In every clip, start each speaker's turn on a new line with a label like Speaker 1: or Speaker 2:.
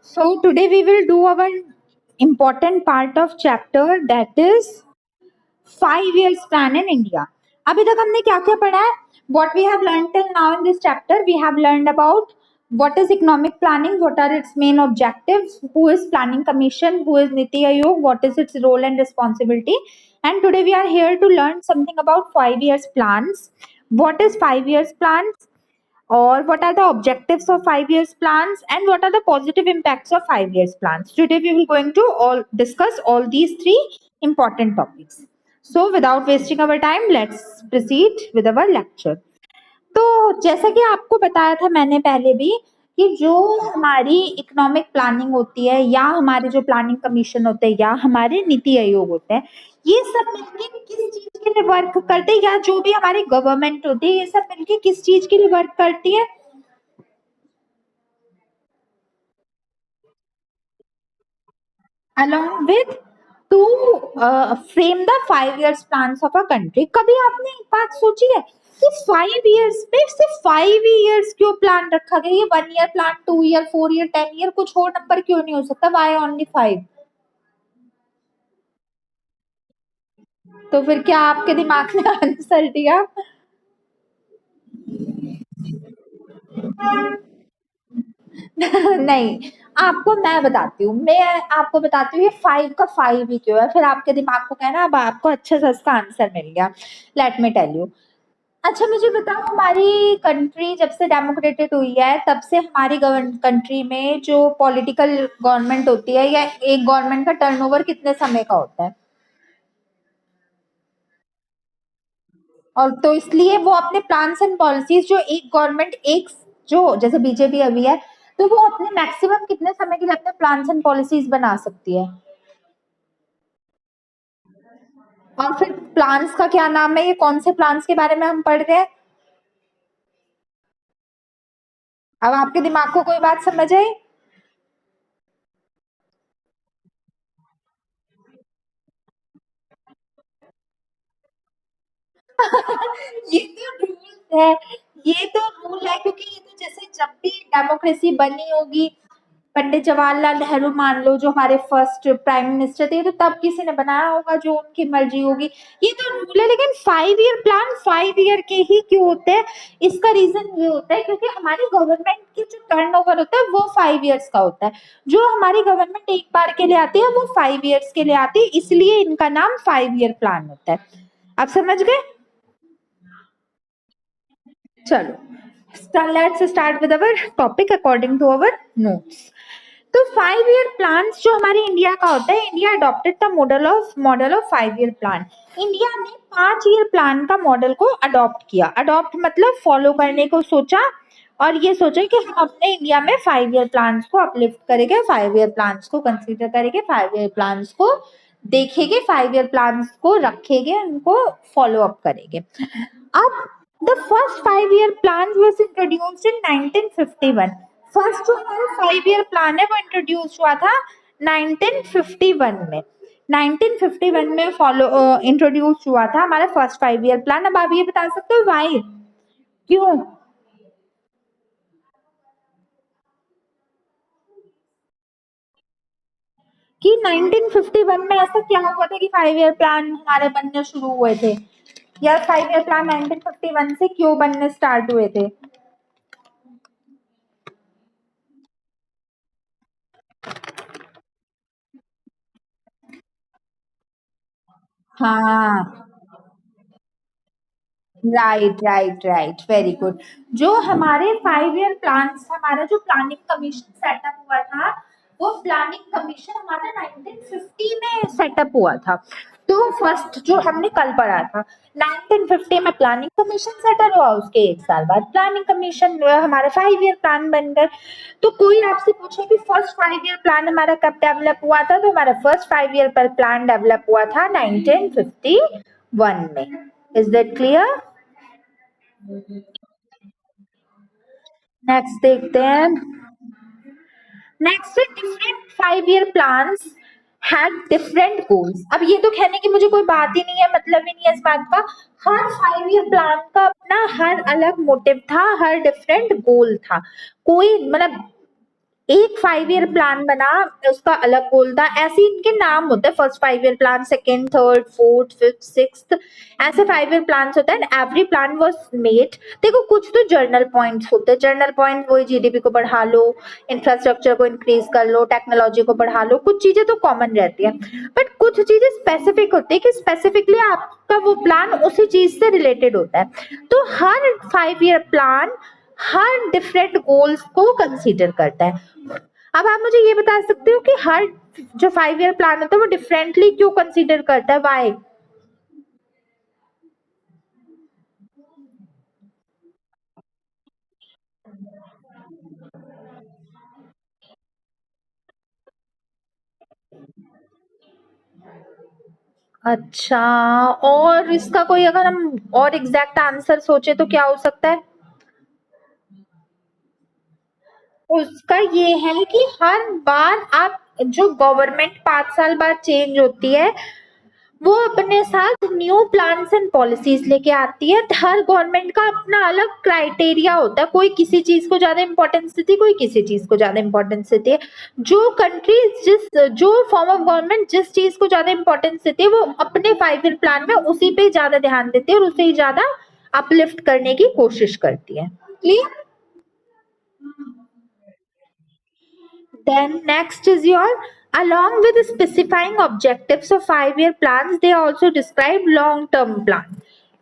Speaker 1: So today we will do our important part of chapter, that is 5 years plan in India. अभी तक हमने क्या क्या पढ़ा है? What we have learned till now in this chapter, we have learned about what is economic planning, what are its main objectives, who is planning commission, who is Niti Aayog, what is its role and responsibility. And today we are here to learn something about 5 years plans. What is 5 years plans? Or what are the objectives of 5 years plans, and what are the positive impacts of 5 years plans. Today we will going to all discuss all these three important topics. So without wasting our time, let's proceed with our lecture. तो जैसा कि आपको बताया था मैंने पहले भी कि जो हमारी इकोनॉमिक प्लानिंग होती है या हमारे जो प्लानिंग कमीशन होते हैं या हमारे नीति आयोग होते हैं, ये सब मिलके किस चीज के लिए वर्क करते हैं, या जो भी हमारी गवर्नमेंट होती है ये सब मिलके किस चीज के लिए वर्क करती है? along with to frame the 5 years plans of a country. कभी आपने एक बात सोची है कि 5 years पे सिर्फ 5 years क्यों प्लान रखा गया? ये 1 year plan, 2 year, 4 year, 10 year कुछ और नंबर क्यों नहीं हो सकता? Why only 5? तो फिर क्या आपके दिमाग में आंसर दिया? नहीं, आपको मैं बताती हूँ, मैं आपको बताती हूँ ये 5 का 5 ही क्यों है, फिर आपके दिमाग को कहना अब आपको अच्छे से इसका आंसर मिल गया। Let me tell you. अच्छा मुझे बताओ, हमारी कंट्री जब से डेमोक्रेटेड हुई है तब से हमारी कंट्री में जो पॉलिटिकल गवर्नमेंट होती है या एक गवर्नमेंट का टर्नओवर कितने समय का होता है? और तो इसलिए वो अपने प्लान्स एंड पॉलिसीज जो एक गवर्नमेंट एक जो जैसे बीजेपी अभी है, तो वो अपने मैक्सिमम कितने समय के लिए अपने प्लान्स एंड पॉलिसीज बना सकती है? और फिर प्लान्स का क्या नाम है? ये कौन से प्लान्स के बारे में हम पढ़ रहे हैं? अब आपके दिमाग को कोई बात समझ आई? ये तो रूल है, ये तो रूल है, क्योंकि ये तो जैसे जब भी डेमोक्रेसी बनी होगी, पंडित जवाहरलाल नेहरू मान लो जो हमारे फर्स्ट प्राइम मिनिस्टर थे, तो तब किसी ने बनाया होगा जो उनकी मर्जी होगी। ये तो रूल है, लेकिन 5 year प्लान 5 year के ही क्यों होते हैं? इसका रीजन ये होता है क्योंकि हमारी गवर्नमेंट की जो टर्नओवर होता है वो 5 years का होता है। जो हमारी गवर्नमेंट एक बार के लिए आती है वो 5 years के लिए आती है, इसलिए इनका नाम 5 year प्लान होता है। आप समझ गए? चलो let's start with our topic according to our notes. तो 5 year प्लान्स जो हमारे इंडिया का होता है, India adopted the model of 5 year plan. India ने 5 year प्लान का मॉडल को अडॉप्ट किया। अडॉप्ट मतलब फॉलो करने को सोचा, और ये सोचा कि हम अपने इंडिया में 5 year प्लान्स को अपलिफ्ट करेंगे, 5 year प्लान्स को कंसीडर करेंगे, 5 year प्लान्स को देखेंगे, 5 year प्लान्स को रखेंगे, उनको फॉलो अप करेंगे। अब the first 5 year plan was introduced in 1951। First जो हमारा 5 year प्लान है वो इंट्रोड्यूस हुआ था 1951 में। 1951 में फॉलो इंट्रोड्यूस हुआ था हमारा फर्स्ट 5 year प्लान। अब आप ये बता सकते हो वाई, क्यों? कि 1951 में ऐसा क्या हुआ था कि 5 year प्लान हमारे बनने शुरू हुए थे, या 5 year प्लान 1951 से क्यों बनने स्टार्ट हुए थे? हाँ, right right right, very good. जो हमारे 5 year प्लान्स, हमारा जो प्लानिंग कमीशन सेटअप हुआ था, वो प्लानिंग कमीशन हमारा 1950 में सेटअप हुआ था। तो फर्स्ट जो हमने कल पढ़ा था, 1950 में प्लानिंग कमीशन सेटअप हुआ, उसके एक साल बाद प्लानिंग कमीशन हमारे 5 year प्लान बन गए। तो कोई आपसे पूछे कि फर्स्ट 5 year प्लान हमारा कब डेवलप हुआ था, तो हमारा फर्स्ट 5 year पर प्लान डेवलप हुआ था 1951 में। Is that clear? नेक्स्ट देखते हैं। Next, different 5 year plans had different goals. अब ये तो कहने की मुझे कोई बात ही नहीं है, मतलब ही नहीं है इस बात का। हर 5 year प्लान का अपना हर अलग मोटिव था, हर डिफरेंट गोल था। कोई मतलब एक 5 ईयर प्लान बना, उसका अलग गोल था, ऐसे इनके नाम होते हैं, first 5 year plan, second, third, fourth, fifth, sixth, ऐसे 5 ईयर प्लान होता है। Every plan was made. देखो कुछ तो जर्नल पॉइंट्स होते हैं, जर्नल पॉइंट वही जीडीपी को बढ़ा लो, इंफ्रास्ट्रक्चर को इंक्रीज कर लो, टेक्नोलॉजी को बढ़ा लो, कुछ चीजें तो कॉमन रहती है, बट कुछ चीजें स्पेसिफिक होती है कि स्पेसिफिकली आपका वो प्लान उसी चीज से रिलेटेड होता है। तो हर 5 ईयर प्लान हर डिफरेंट गोल्स को कंसीडर करता है। अब आप मुझे ये बता सकते हो कि हर जो 5 ईयर प्लान होता है वो डिफरेंटली क्यों कंसीडर करता है, वाई? अच्छा, और इसका कोई अगर हम और एग्जैक्ट आंसर सोचे तो क्या हो सकता है? उसका ये है कि हर बार आप जो गवर्नमेंट 5 साल बाद चेंज होती है वो अपने साथ न्यू प्लान्स एंड पॉलिसीज लेके आती है। हर गवर्नमेंट का अपना अलग क्राइटेरिया होता है, कोई किसी चीज को ज्यादा इंपॉर्टेंस देती है, कोई किसी चीज को ज्यादा इंपॉर्टेंस देती है। जो कंट्री जिस जो फॉर्म ऑफ गवर्नमेंट जिस चीज को ज्यादा इंपॉर्टेंस देती है वो अपने 5 ईयर प्लान में उसी पे ज्यादा ध्यान देती है और उसे ही ज्यादा अपलिफ्ट करने की कोशिश करती है। Clear? Then next is your, along with specifying objectives of 5 year plans, they also describe long term plan.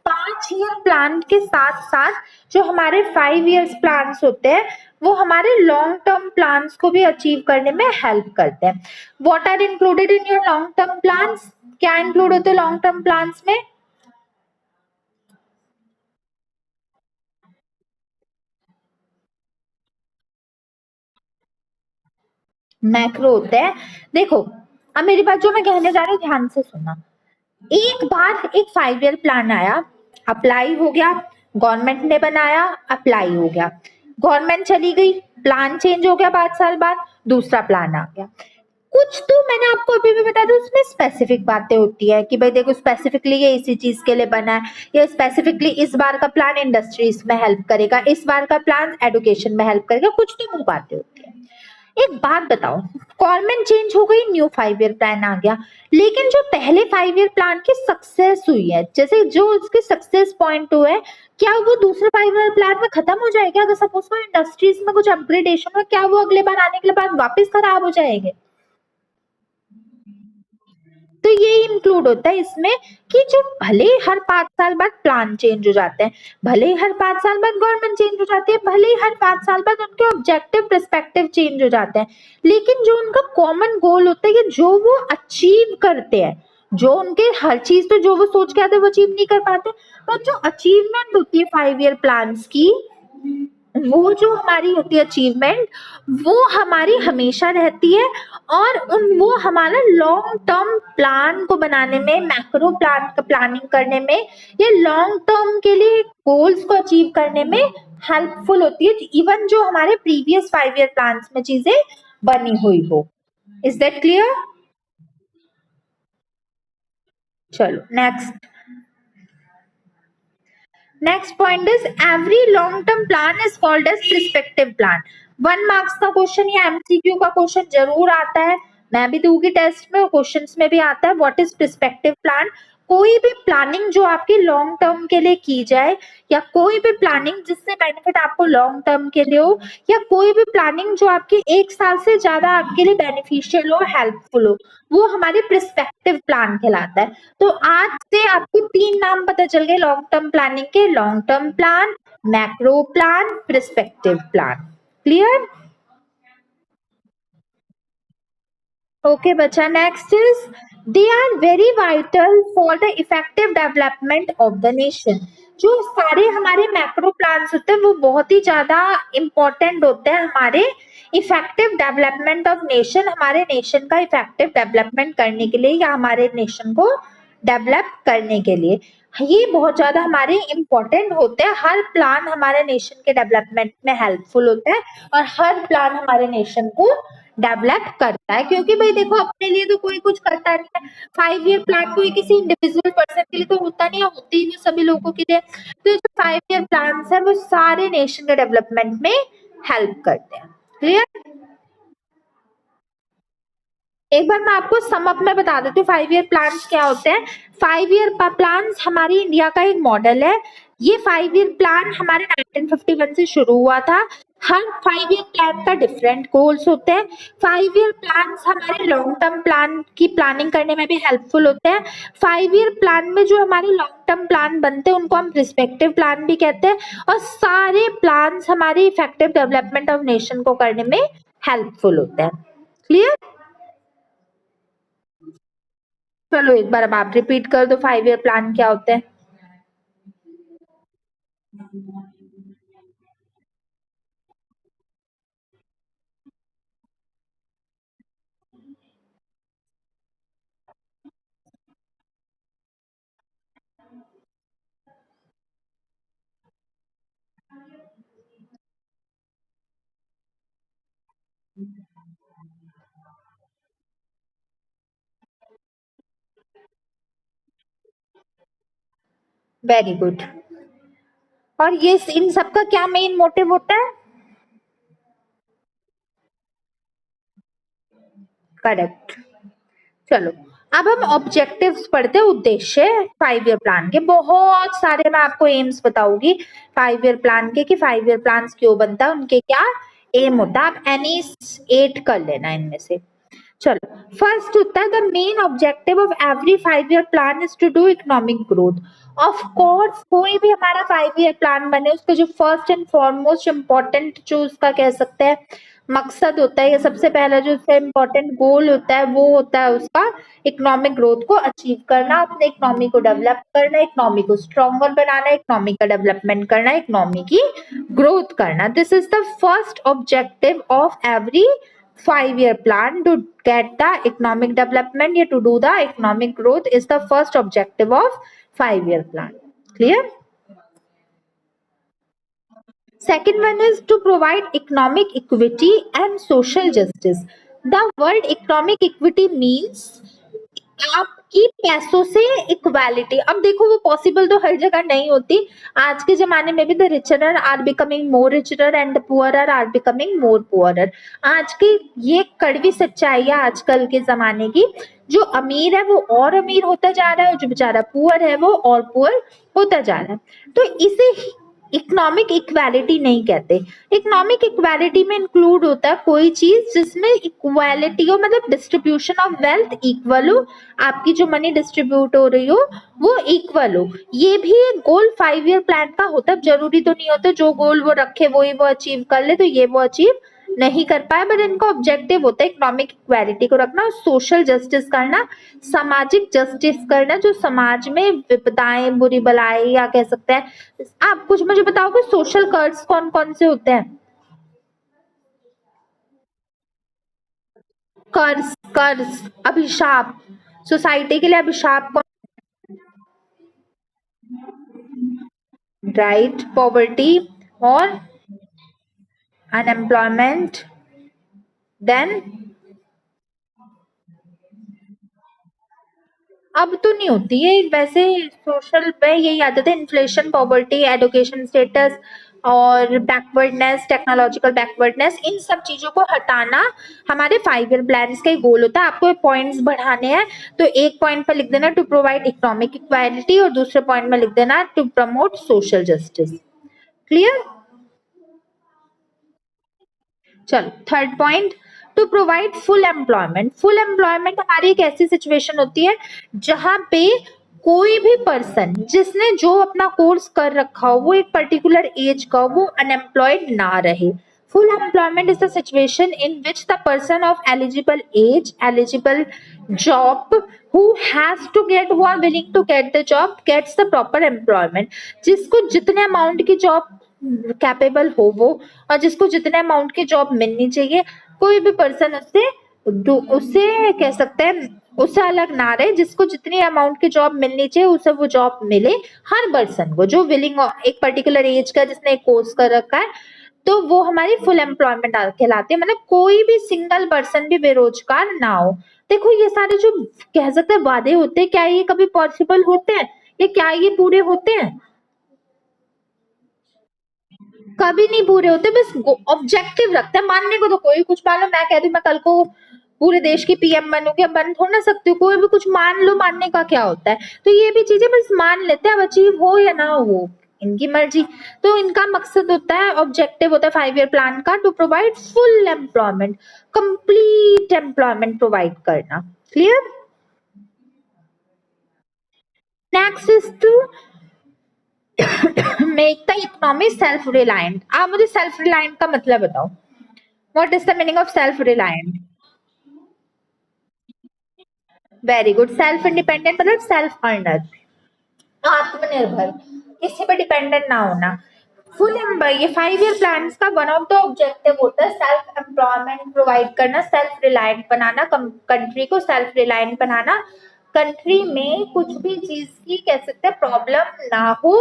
Speaker 1: 5 year plan के साथ साथ जो हमारे 5 ईयर्स प्लान्स होते हैं वो हमारे लॉन्ग टर्म प्लान्स को भी अचीव करने में हेल्प करते हैं। What are included in your long term plans? क्या इंक्लूड होते हैं लॉन्ग टर्म प्लान्स में? मैक्रो होते हैं। देखो, अब मेरी बात जो मैं कहने जा रही हूँ ध्यान से सुनना। एक बार एक 5 ईयर प्लान आया, अप्लाई हो गया, गवर्नमेंट ने बनाया, अप्लाई हो गया, गवर्नमेंट चली गई, प्लान चेंज हो गया 5 साल बाद, दूसरा प्लान आ गया। कुछ तो मैंने आपको अभी भी बता दूं उसमें स्पेसिफिक बातें होती है कि भाई देखो स्पेसिफिकली ये इसी चीज के लिए बना है, ये स्पेसिफिकली इस बार का प्लान इंडस्ट्रीज में हेल्प करेगा, इस बार का प्लान एडुकेशन में हेल्प करेगा, कुछ तो वो बातें होती है। एक बात बताओ, गवर्नमेंट चेंज हो गई, न्यू 5 ईयर प्लान आ गया, लेकिन जो पहले 5 ईयर प्लान की सक्सेस हुई है, जैसे जो उसके सक्सेस पॉइंट हुए, क्या वो दूसरे 5 ईयर प्लान में खत्म हो जाएगा? अगर सपोज को इंडस्ट्रीज में कुछ अपग्रेडेशन हो, क्या वो अगले बार आने के बाद वापस खराब हो जाएंगे? तो ये इंक्लूड होता है इसमें कि जो भले ही हर 5 साल बाद प्लान चेंज हो जाते हैं, भले ही हर 5 साल बाद गवर्नमेंट चेंज हो जाती है, भले ही हर 5 साल बाद उनके ऑब्जेक्टिव पर्सपेक्टिव चेंज हो जाते हैं, लेकिन जो उनका कॉमन गोल होता है कि जो वो अचीव करते हैं, जो उनके हर चीज तो जो वो सोच के आते हैं वो अचीव नहीं कर पाते, तो जो अचीवमेंट होती है 5 ईयर प्लान की, वो जो हमारी होती है अचीवमेंट, वो हमारी हमेशा रहती है। और उन वो हमारा लॉन्ग टर्म प्लान को बनाने में, मैक्रो प्लान का प्लानिंग करने में, ये लॉन्ग टर्म के लिए गोल्स को अचीव करने में हेल्पफुल होती है, इवन जो हमारे प्रीवियस 5 ईयर प्लान्स में चीजें बनी हुई हो। Is that clear? चलो next. Next point is every long term plan is called as perspective plan. 1 marks का क्वेश्चन या एमसीक्यू का क्वेश्चन जरूर आता है, मैं भी दूंगी टेस्ट में, क्वेश्चंस में भी आता है। What is perspective plan? कोई भी प्लानिंग जो आपकी लॉन्ग टर्म के लिए की जाए, या कोई भी प्लानिंग जिससे बेनिफिट आपको लॉन्ग टर्म के लिए हो, या कोई भी प्लानिंग जो आपकी 1 साल से ज्यादा आपके लिए बेनिफिशियल हो, हेल्पफुल हो, वो हमारी प्रिस्पेक्टिव प्लान कहलाता है। तो आज से आपको 3 नाम पता चल गए लॉन्ग टर्म प्लानिंग के: long term plan, macro plan, perspective plan. Clear? Okay, bacha. Next is they are very vital for the effective development of the nation. जो सारे हमारे मैक्रो प्लान्स होते हैं वो बहुत ही ज्यादा इम्पोर्टेंट होते हैं हमारे इफेक्टिव डेवलपमेंट ऑफ नेशन, हमारे नेशन का इफेक्टिव डेवलपमेंट करने के लिए या हमारे नेशन को डेवलप करने के लिए ये बहुत ज्यादा हमारे इम्पोर्टेंट होते हैं। हर प्लान हमारे नेशन के डेवलपमेंट में हेल्पफुल होता है और हर प्लान हमारे नेशन को डेवलप करता है, क्योंकि भाई देखो अपने लिए तो कोई कुछ करता नहीं है। 5 ईयर प्लान कोई किसी इंडिविजुअल पर्सन के लिए तो होता नहीं है, होते ही वो सभी लोगों के लिए। तो जो 5 ईयर प्लान है वो सारे नेशन के डेवलपमेंट में हेल्प करते हैं। क्लियर? एक बार मैं आपको सम अप में बता देती हूँ 5 ईयर प्लान्स क्या होते हैं। 5 ईयर प्लान्स हमारी इंडिया का एक मॉडल है। ये 5 ईयर प्लान हमारे 1951 से शुरू हुआ था। हर 5 ईयर प्लान का डिफरेंट गोल्स होते हैं। 5 ईयर प्लान्स हमारे लॉन्ग टर्म प्लान की प्लानिंग करने में भी हेल्पफुल होते हैं। 5 ईयर प्लान में जो हमारे लॉन्ग टर्म प्लान बनते हैं उनको हम रिस्पेक्टिव प्लान भी कहते हैं, और सारे प्लान्स हमारी इफेक्टिव डेवलपमेंट ऑफ नेशन को करने में हेल्पफुल होते हैं। क्लियर? चलो एक बार अब आप रिपीट कर दो 5 ईयर प्लान क्या होते हैं। Very good. और ये इन सब का क्या मेन मोटिव होता है? करेक्ट। चलो अब हम ऑब्जेक्टिव्स पढ़ते हैं, उद्देश्य 5 ईयर प्लान के। बहुत सारे मैं आपको एम्स बताऊंगी 5 ईयर प्लान के, कि 5 ईयर प्लान क्यों बनता है, उनके क्या एम होता है। आप एनी 8 कर लेना इनमें से। चलो फर्स्ट होता है the main objective of every 5 year plan is to do economic growth. Of course कोई भी हमारा 5 ईयर प्लान बने उसका जो फर्स्ट एंड फॉरमोस्ट इम्पोर्टेंट जो उसका कह सकते हैं मकसद होता है, या सबसे पहला जो उसका इम्पोर्टेंट गोल होता है वो होता है उसका इकोनॉमिक ग्रोथ को अचीव करना, अपने इकोनॉमी को डेवलप करना, इकोनॉमी को स्ट्रॉन्गर बनाना, इकोनॉमी का डेवलपमेंट करना, इकोनॉमी की ग्रोथ करना। This is the first objective of every 5 year plan to get the economic development, yeah, to do the economic growth is the first objective of 5 year plan. Clear? Second one is to provide economic equity and social justice. The word economic equity means आपकी पैसों से equality. अब देखो वो possible तो हर जगह नहीं होती। आज के जमाने में भी the richer are becoming more richer and the poorer are becoming more poorer. आज की ये कड़वी सच्चाई है आजकल के जमाने की। जो अमीर है वो और अमीर होता जा रहा है, और जो बेचारा पुअर है वो और पुअर होता जा रहा है। तो इसे इकोनॉमिक इक्वालिटी नहीं कहते। इकोनॉमिक इक्वालिटी में इंक्लूड होता है कोई चीज जिसमें इक्वालिटी हो, मतलब डिस्ट्रीब्यूशन ऑफ वेल्थ इक्वल हो, आपकी जो मनी डिस्ट्रीब्यूट हो रही हो वो इक्वल हो। ये भी एक गोल 5 ईयर प्लान का होता है। जरूरी तो नहीं होता जो गोल वो रखे वही वो अचीव कर ले, तो ये वो अचीव नहीं कर पाए, बट इनका ऑब्जेक्टिव होता है इकोनॉमिक इक्वालिटी को रखना, सोशल जस्टिस करना, सामाजिक जस्टिस करना, जो समाज में विपदाएं बुरी बलाएं या कह सकते हैं। आप कुछ मुझे बताओगे सोशल कर्ज कौन कौन से होते हैं? कर्ज, कर्ज, अभिशाप, सोसाइटी के लिए अभिशाप कौन? राइट, पॉवर्टी और अनएम्प्लॉयमेंट। देन अब तो नहीं होती है वैसे। सोशल पे यही आते थे, इन्फ्लेशन, पॉवर्टी, एडुकेशन स्टेटस और बैकवर्डनेस, टेक्नोलॉजिकल बैकवर्डनेस, इन सब चीजों को हटाना हमारे 5 ईयर प्लान का ही गोल होता है। आपको पॉइंट्स बढ़ाने हैं तो एक पॉइंट पर लिख देना टू प्रोवाइड इकोनॉमिक इक्वालिटी, और दूसरे पॉइंट में लिख देना to promote social justice. Clear? चलो third point, to provide full employment. Full employment हमारी एक ऐसी सिचुएशन होती है जहां पे कोई भी पर्सन जिसने जो अपना कोर्स कर रखा हो वो एक पर्टिकुलर एज का वो अनएम्प्लॉयड ना रहे। Full employment is the situation in which the person of eligible age, eligible job, who has to get, who are willing to get the job gets the proper employment। जिसको जितने amount की job capable हो वो, और जिसको जितने amount की job मिलनी चाहिए, कोई भी पर्सन उससे उससे कह सकते हैं उससे अलग ना रहे। जिसको जितनी अमाउंट की जॉब मिलनी चाहिए उसे वो जॉब मिले, हर पर्सन को जो विलिंग एक पर्टिकुलर एज का जिसने एक कोर्स कर रखा है, तो वो हमारी फुल एम्प्लॉयमेंट कहलाती है। मतलब कोई भी सिंगल पर्सन भी बेरोजगार ना हो। देखो ये सारे जो कह सकते हैं वादे होते हैं, क्या ये कभी पॉसिबल होते हैं? ये क्या ये पूरे होते हैं? कभी नहीं पूरे होते। बस ऑब्जेक्टिव रखते हैं, मानने को तो कोई कुछ मान लो मैं कह दूं मैं कल को पूरे देश की पीएम बनोगे, अब बन थोड़ा ना सकते हो, कोई भी कुछ मान लो, मानने का क्या होता है। तो ये भी चीजें बस मान लेते हैं, अब अचीव हो या ना हो इनकी मर्जी। तो इनका मकसद होता है, ऑब्जेक्टिव होता है 5 ईयर प्लान का, to provide full employment, complete employment provide करना। Clear? Next is to make the economy self reliant. आप मुझे सेल्फ रिलायंट का मतलब बताओ, what is the meaning of self reliant? Very good. Self independent मतलब self earner, आत्मनिर्भर, किसी पे डिपेंडेंट ना होना। फुल ये 5 ईयर प्लान का वन ऑफ द ऑब्जेक्टिव होता है सेल्फ एम्प्लॉयमेंट प्रोवाइड करना, सेल्फ रिलायंट बनाना, कंट्री को सेल्फ रिलायंट बनाना, कंट्री में कुछ भी चीज की कह सकते हैं प्रॉब्लम ना हो,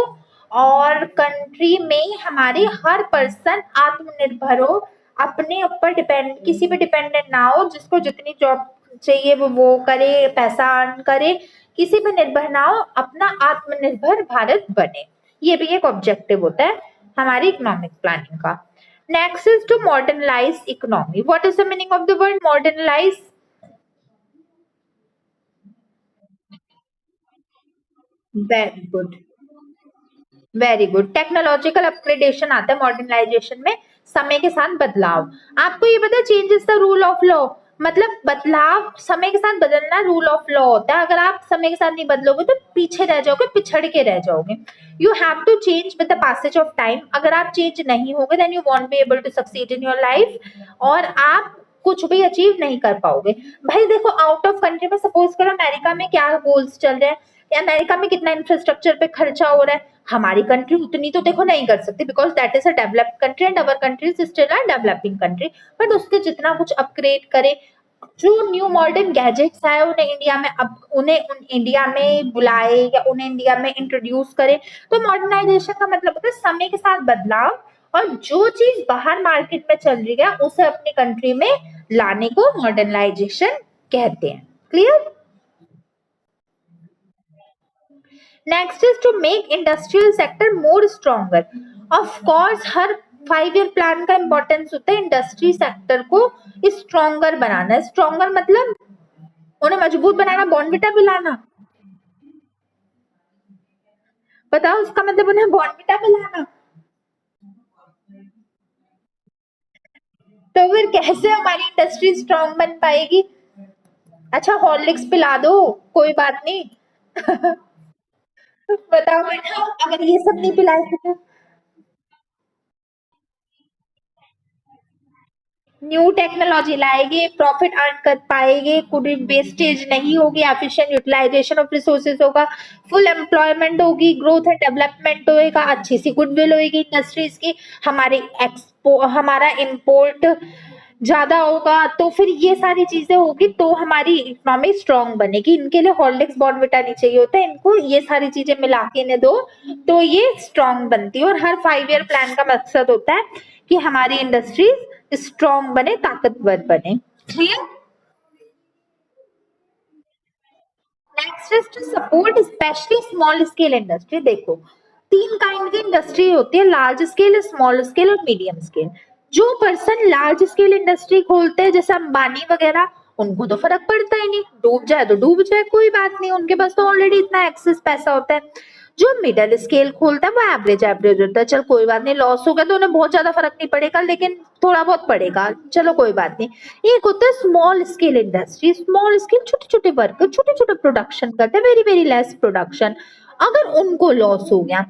Speaker 1: और कंट्री में हमारे हर पर्सन आत्मनिर्भर हो, अपने ऊपर डिपेंड, किसी पे डिपेंडेंट ना हो, जिसको जितनी जॉब चाहिए वो करे, पैसा अर्न करे, किसी पे निर्भर ना हो, अपना आत्मनिर्भर भारत बने। ये भी एक ऑब्जेक्टिव होता है हमारी इकोनॉमिक प्लानिंग का। Next is to modernise economy. What is the meaning of the word modernise? Very good, very good. Technological upgradation आता है मॉडर्नाइजेशन में, समय के साथ बदलाव। आपको ये पता है change is the rule of law, मतलब बदलाव, समय के साथ बदलना रूल ऑफ लॉ होता है। अगर आप समय के साथ नहीं बदलोगे तो पीछे रह जाओगे, पिछड़ के रह जाओगे। You have to change with the passage of time. अगर आप चेंज नहीं होगे then you won't be able to succeed in your life, और आप कुछ भी अचीव नहीं कर पाओगे। भाई देखो, आउट ऑफ कंट्री में सपोज करो अमेरिका में क्या गोल्स चल रहे हैं, या अमेरिका में कितना इंफ्रास्ट्रक्चर पे खर्चा हो रहा है, हमारी कंट्री उतनी तो देखो नहीं कर सकती, because that is a developed country and our country is still a developing country. But उसके जितना कुछ अपग्रेड करे, जो न्यू मॉडर्न गैजेट्स आए उन्हें इंडिया में, अब उन्हें इंडिया में बुलाए या उन्हें इंडिया में इंट्रोड्यूस करे। तो मॉडर्नाइजेशन का मतलब होता है समय के साथ बदलाव, और जो चीज बाहर मार्केट में चल रही है उसे अपनी कंट्री में लाने को मॉडर्नाइजेशन कहते हैं। Clear? Next is to make industrial sector more stronger. Of course हर 5 ईयर प्लान का इंपॉर्टेंस होता है इंडस्ट्री सेक्टर को स्ट्रॉन्गर बनाना। स्ट्रॉन्गर मतलब उन्हें मजबूत बनाना, बॉर्नविटा पिलाना। बताओ उसका मतलब, उन्हें बॉर्नविटा पिलाना। तो फिर कैसे हमारी इंडस्ट्री स्ट्रॉन्ग बन पाएगी? अच्छा हॉर्लिक्स पिला दो, कोई बात नहीं। बताओ बेटा, अगर ये सब नहीं पिलाए तो न्यू टेक्नोलॉजी लाएंगे, प्रॉफिट अर्न कर पाएंगे, कुछ वेस्टेज नहीं होगी, एफिशिएंट यूटिलाइजेशन ऑफ रिसोर्सेज होगा, फुल एम्प्लॉयमेंट होगी, ग्रोथ एंड डेवलपमेंट होएगा, अच्छी सी गुडविल होगी इंडस्ट्रीज की, हमारे हमारा इम्पोर्ट ज्यादा होगा, तो फिर ये सारी चीजें होगी तो हमारी इकोनॉमी स्ट्रांग बनेगी। इनके लिए हॉर्लिक्स बॉर्नविटा नहीं चाहिए होता है, इनको ये सारी चीजें मिला के इन्हें दो तो ये स्ट्रांग बनती है। और हर 5 ईयर प्लान का मकसद होता है कि हमारी इंडस्ट्रीज स्ट्रांग बने, ताकतवर बने। Clear? Next is to support specially small scale industry. देखो 3 काइंड की इंडस्ट्री होती है, लार्ज स्केल, स्मॉल स्केल और मीडियम स्केल। जो पर्सन लार्ज स्केल इंडस्ट्री खोलते हैं जैसे अंबानी वगैरह, उनको तो फर्क पड़ता ही नहीं, डूब जाए तो डूब जाए, कोई बात नहीं, उनके पास तो ऑलरेडी इतना एक्सेस पैसा होता है। जो मिडिल स्केल खोलता है वो एवरेज एवरेज होता है, चल कोई बात नहीं, लॉस हो गया तो उन्हें बहुत ज्यादा फर्क नहीं पड़ेगा, लेकिन थोड़ा बहुत पड़ेगा, चलो कोई बात नहीं। एक होता है small scale industry. Small scale छोटे छोटे वर्कर, छोटे छोटे प्रोडक्शन करते हैं, वेरी वेरी लेस प्रोडक्शन। अगर उनको लॉस हो गया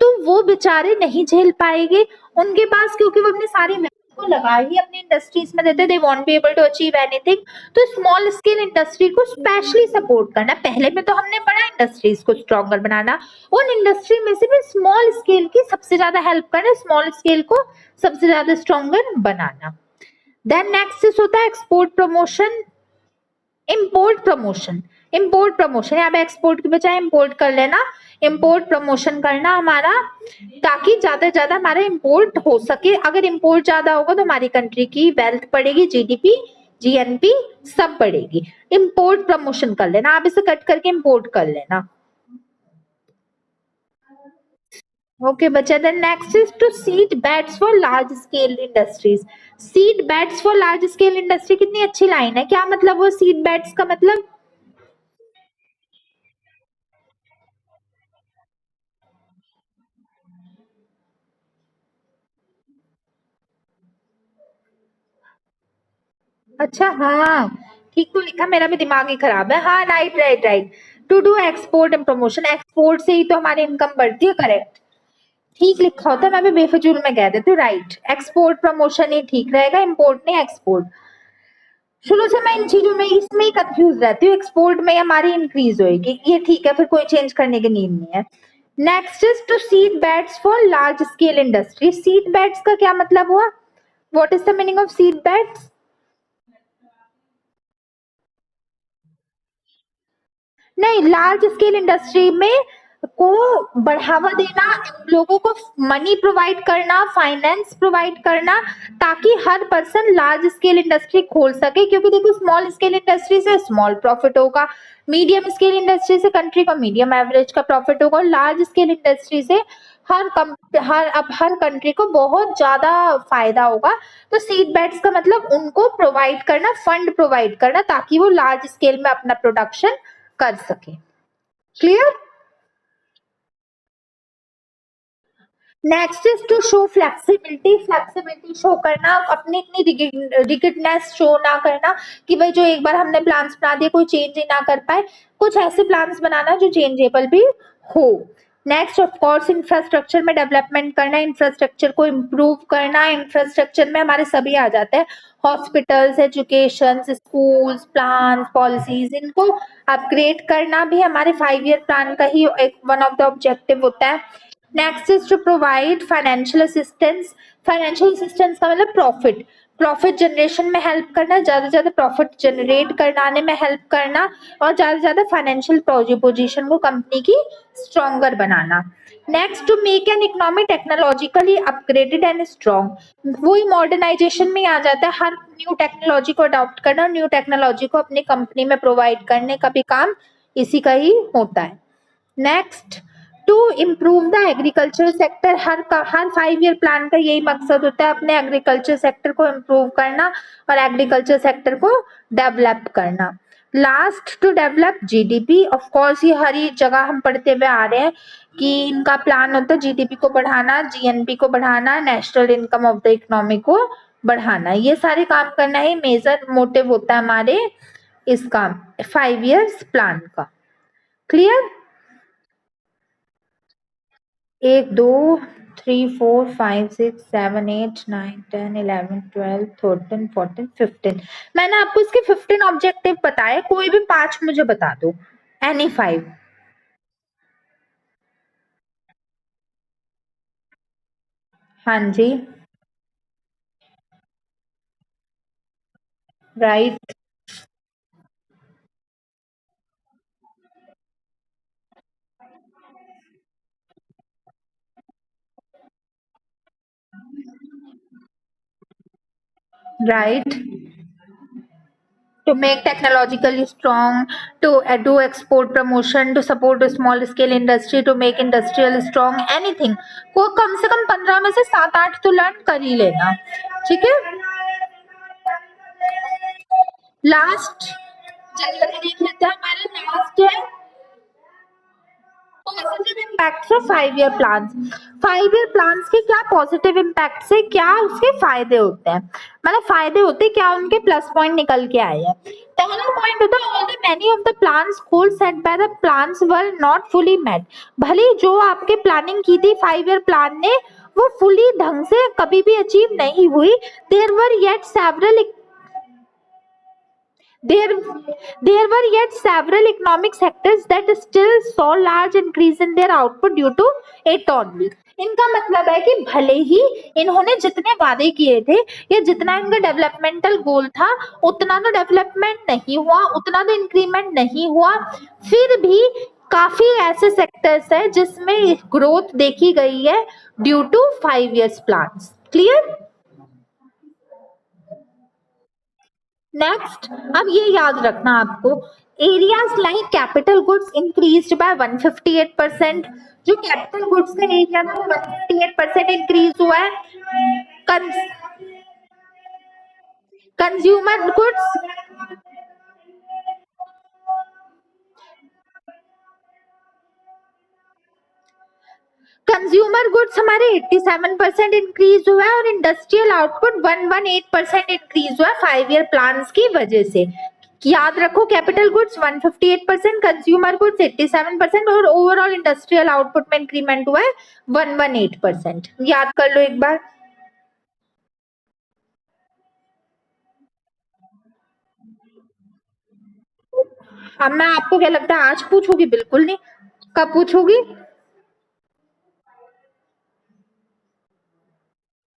Speaker 1: तो वो बेचारे नहीं झेल पाएंगे, उनके पास, क्योंकि वो अपने सारी मेहनत को लगा ही अपनी इंडस्ट्रीज में देते, they won't be able to achieve anything. तो स्मॉल स्केल इंडस्ट्री को स्पेशली सपोर्ट करना। पहले में तो हमने पढ़ा इंडस्ट्रीज को स्ट्रॉन्गर बनाना, उन इंडस्ट्री में से भी स्मॉल स्केल की सबसे ज्यादा हेल्प करना, स्मॉल स्केल को सबसे ज्यादा स्ट्रॉन्गर बनाना। देन नेक्स्ट होता है export promotion, import promotion. Import promotion, यहाँ पे एक्सपोर्ट की बजाय इम्पोर्ट कर लेना। इम्पोर्ट प्रमोशन करना हमारा, ताकि ज्यादा से ज्यादा हमारा इम्पोर्ट हो सके। अगर इम्पोर्ट ज्यादा होगा तो हमारी कंट्री की वेल्थ बढ़ेगी, जीडीपी, जीएनपी सब बढ़ेगी। इम्पोर्ट प्रमोशन कर लेना, आप इसे कट करके इम्पोर्ट कर लेना। ओके बच्चा, then next is to seed beds for large scale industries. Seed beds for large scale industry, कितनी अच्छी लाइन है। क्या मतलब वो सीड बेड्स का मतलब? अच्छा हाँ, ठीक तो लिखा, मेरा भी दिमाग ही खराब है। हाँ right right right, to do export and promotion, export से ही तो हमारी इनकम बढ़ती है, करेक्ट। ठीक लिखा होता, मैं भी बेफजूल में कह देती हूँ। राइट, एक्सपोर्ट प्रमोशन ही ठीक रहेगा, इम्पोर्ट नहीं एक्सपोर्ट। शुरू से मैं इन चीजों में इसमें ही कंफ्यूज रहती हूँ, एक्सपोर्ट में हमारी इंक्रीज होगी, ये ठीक है, फिर कोई चेंज करने की नीड नहीं है। Next is to seed beds for large scale industry. Seed beds का क्या मतलब हुआ? What is the meaning of seed beds? नहीं, लार्ज स्केल इंडस्ट्री में को बढ़ावा देना, लोगों को मनी प्रोवाइड करना, फाइनेंस प्रोवाइड करना, ताकि हर पर्सन लार्ज स्केल इंडस्ट्री खोल सके। क्योंकि देखो, स्मॉल स्केल इंडस्ट्री से स्मॉल प्रॉफिट होगा, मीडियम स्केल इंडस्ट्री से कंट्री का मीडियम एवरेज का प्रॉफिट होगा, और लार्ज स्केल इंडस्ट्री से हर कंट्री को बहुत ज्यादा फायदा होगा। तो सीड बेड्स का मतलब उनको प्रोवाइड करना, फंड प्रोवाइड करना, ताकि वो लार्ज स्केल में अपना प्रोडक्शन कर सके। Clear? Next is to show flexibility. Flexibility show करना, अपनी इतनी रिगिडनेस शो ना करना कि भाई जो एक बार हमने प्लान्स बना दिए कोई चेंज ही ना कर पाए। कुछ ऐसे प्लान्स बनाना जो चेंजेबल भी हो। नेक्स्ट ऑफ कोर्स इंफ्रास्ट्रक्चर में डेवलपमेंट करना, इंफ्रास्ट्रक्चर को इम्प्रूव करना। इंफ्रास्ट्रक्चर में हमारे सभी आ जाते हैं, hospitals, education, schools, plan, policies, इनको अपग्रेड करना भी हमारे 5 ईयर प्लान का ही एक वन ऑफ द ऑब्जेक्टिव होता है। Next is to provide financial assistance. Financial assistance का मतलब प्रॉफिट, प्रॉफिट जनरेशन में हेल्प करना, ज्यादा से ज्यादा प्रॉफिट जनरेट कराने में हेल्प करना, और ज्यादा से ज्यादा फाइनेंशियल पोजीशन को कंपनी की स्ट्रॉन्गर बनाना। Next, to make an economy technologically upgraded and strong. वही मॉडर्नाइजेशन में आ जाता है, हर न्यू टेक्नोलॉजी को अडॉप्ट करना, न्यू टेक्नोलॉजी को अपनी कंपनी में प्रोवाइड करने का भी काम इसी का ही होता है। Next, to improve the agriculture sector. हर 5 ईयर प्लान का यही मकसद होता है, अपने एग्रीकल्चर सेक्टर को इम्प्रूव करना और एग्रीकल्चर सेक्टर को डेवलप करना। Last, to develop GDP. Of course ये हर एक जगह हम पढ़ते हुए आ रहे हैं कि इनका प्लान होता है जीडीपी को बढ़ाना, जीएनपी को बढ़ाना, national income of the economy को बढ़ाना। ये सारे काम करना ही मेजर मोटिव होता है हमारे इसका 5 ईयर्स प्लान का। क्लियर? 1 2 3 4 5 6 7 8 9 10 11 12 13 14 15। मैंने आपको इसके 15 ऑब्जेक्टिव बताए, कोई भी 5 मुझे बता दो, एनी 5। हाँ जी, right right, to make technologically strong, to do export promotion, to support a small scale industry, to make industrial strong, anything। को कम से कम 15 में से 7 8 तो लर्न कर ही लेना, ठीक है। लास्ट जल्दी देख लेते हैं, हमारा लास्ट है positive impact of 5 year plans. 5 year plans के क्या पॉजिटिव इम्पैक्ट से क्या उसके फायदे होते हैं, मतलब फायदे होते क्या, उनके प्लस पॉइंट निकल के आए हैं। पहला पॉइंट होता है, all the many of the plans goal set by the plans were not fully met. भले ही जो आपके प्लानिंग की थी 5 ईयर प्लान ने वो फुली ढंग से कभी भी अचीव नहीं हुई, there were yet several There, there were yet several economic sectors that still saw large increase in their output due to it only। इनका मतलब है कि भले ही इन्होंने जितने वादे किए थे या जितना इनका डेवलपमेंटल गोल था उतना तो डेवलपमेंट नहीं हुआ, उतना तो इंक्रीमेंट नहीं हुआ, फिर भी काफी ऐसे सेक्टर्स है जिसमें ग्रोथ देखी गई है due to 5 years plans. Clear? Next, अब ये याद रखना आपको, areas like capital goods increased by 158%। जो कैपिटल गुड्स का एरिया था वो 158% इंक्रीज हुआ है। कंज्यूमर गुड्स, कंज्यूमर गुड्स हमारे 87% इंक्रीज हुआ है और इंडस्ट्रियल आउटपुट 118% इंक्रीज हुआ है 5 ईयर प्लान की वजह से। याद रखो, कैपिटल गुड्स 158%, कंज्यूमर गुड्स 87% और ओवरऑल इंडस्ट्रियल आउटपुट में इंक्रीमेंट हुआ है 118%। याद कर लो एक बार। अब मैं आपको क्या लगता है आज पूछूंगी? बिल्कुल नहीं। कब पूछूंगी?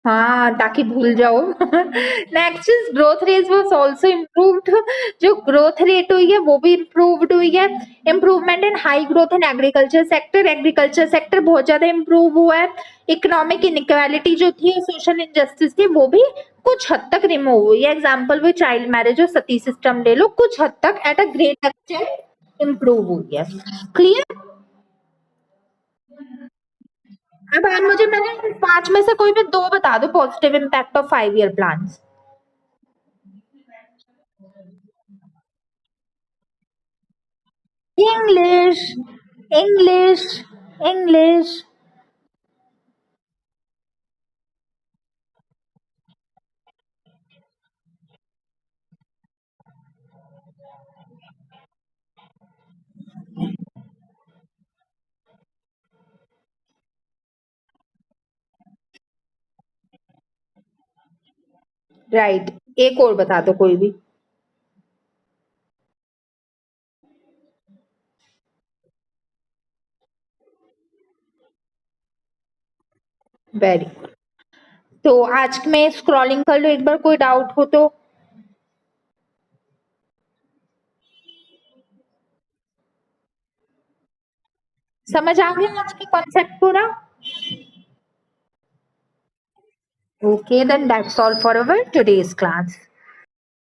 Speaker 1: हाँ, ताकि भूल जाओ। Next is growth rate was also improved. जो ग्रोथ रेट हुई है वो भी इम्प्रूव्ड हुई है। Improvement in high growth in agriculture sector, agriculture sector बहुत ज्यादा इम्प्रूव हुआ है। इकोनॉमिक इनइक्वालिटी जो थी, सोशल इनजस्टिस थी, वो भी कुछ हद तक रिमूव हुई है। एग्जाम्पल वो चाइल्ड मैरिज और सती सिस्टम ले लो, कुछ हद तक at a great extent improve हुई है। क्लियर? अब आप मुझे मैंने 5 में से कोई भी 2 बता दो, positive impact of 5 year plan. English, English, English. Right, एक और बता दो कोई भी। वेरी। तो आज में स्क्रॉलिंग कर लो एक बार, कोई डाउट हो तो। समझ आ गया आज की कॉन्सेप्ट पूरा? Okay, then that's all for our today's class.